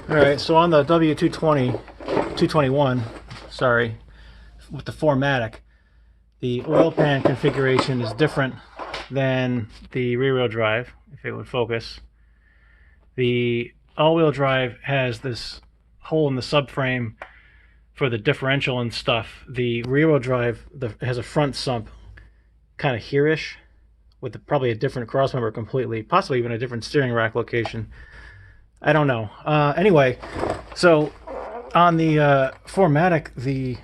Alright, so on the W220, 221, sorry, with the 4Matic, the oil pan configuration is different than the rear-wheel drive, if it would focus. The all-wheel drive has this hole in the subframe for the differential and stuff. The rear-wheel drive has a front sump, kind of here-ish, with probably a different crossmember completely, possibly even a different steering rack location. I don't know. Anyway, so on the 4Matic, the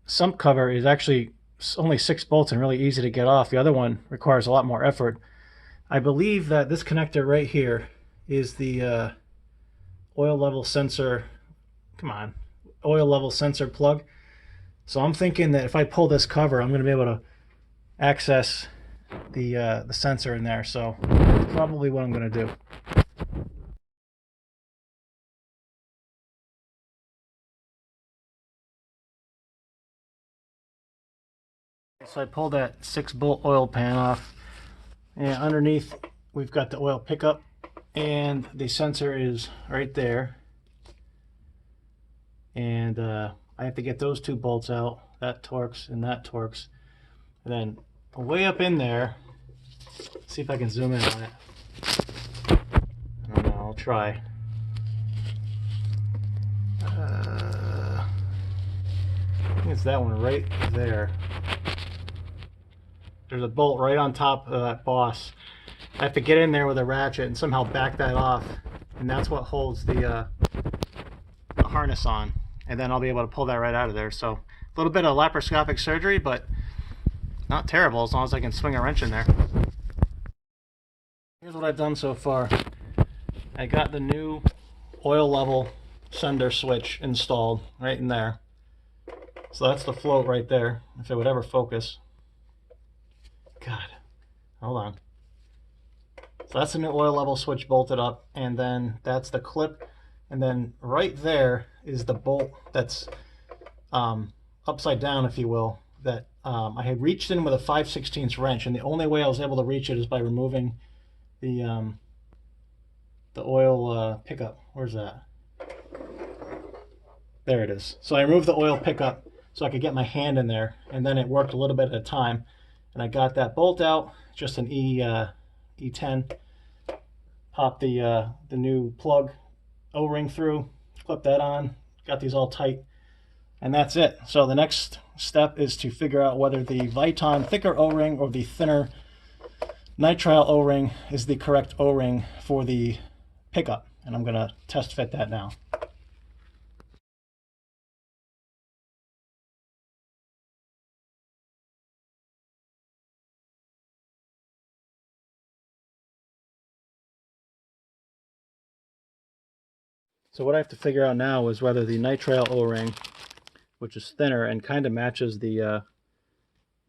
sump cover is actually only 6 bolts and really easy to get off. The other one requires a lot more effort. I believe that this connector right here is the oil level sensor. Come on, oil level sensor plug. So I'm thinking that if I pull this cover, I'm going to be able to access the sensor in there. So that's probably what I'm going to do. So I pulled that 6-bolt oil pan off, and underneath we've got the oil pickup, and the sensor is right there. And I have to get those 2 bolts out. That torques and that torques. And then way up in there, see if I can zoom in on it. I don't know, I'll try. I think it's that one right there. There's a bolt right on top of that boss. I have to get in there with a ratchet and somehow back that off, and that's what holds the harness on, and then I'll be able to pull that right out of there. So a little bit of laparoscopic surgery, but not terrible as long as I can swing a wrench in there. Here's what I've done so far. I got the new oil level sender switch installed right in there. So that's the float right there, if it would ever focus. God, hold on. So that's the new oil level switch bolted up, and then that's the clip, and then right there is the bolt that's upside down, if you will, that I had reached in with a 5/16 wrench, and the only way I was able to reach it is by removing the oil pickup. Where's that? There it is. So I removed the oil pickup so I could get my hand in there, and then it worked a little bit at a time. And I got that bolt out, just an E10. Pop the new plug O-ring through, clip that on, got these all tight, and that's it. So the next step is to figure out whether the Viton thicker O-ring or the thinner nitrile O-ring is the correct O-ring for the pickup. And I'm going to test fit that now. So what I have to figure out now is whether the nitrile O-ring, which is thinner and kind of matches the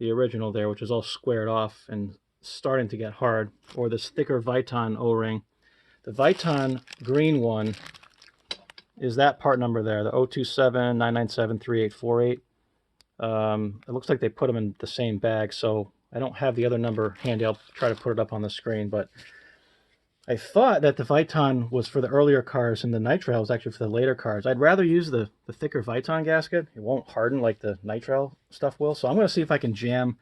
original there, which is all squared off and starting to get hard, or this thicker Viton O-ring. The Viton green one is that part number there, the 027-997-3848. It looks like they put them in the same bag, so I don't have the other number handy. I'll try to put it up on the screen, but I thought that the Viton was for the earlier cars and the nitrile was actually for the later cars. I'd rather use the thicker Viton gasket. It won't harden like the nitrile stuff will. So I'm going to see if I can jam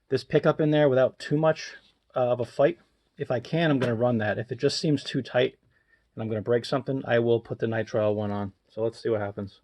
this pickup in there without too much of a fight. If I can, I'm going to run that. If it just seems too tight and I'm going to break something, I will put the nitrile one on. So let's see what happens.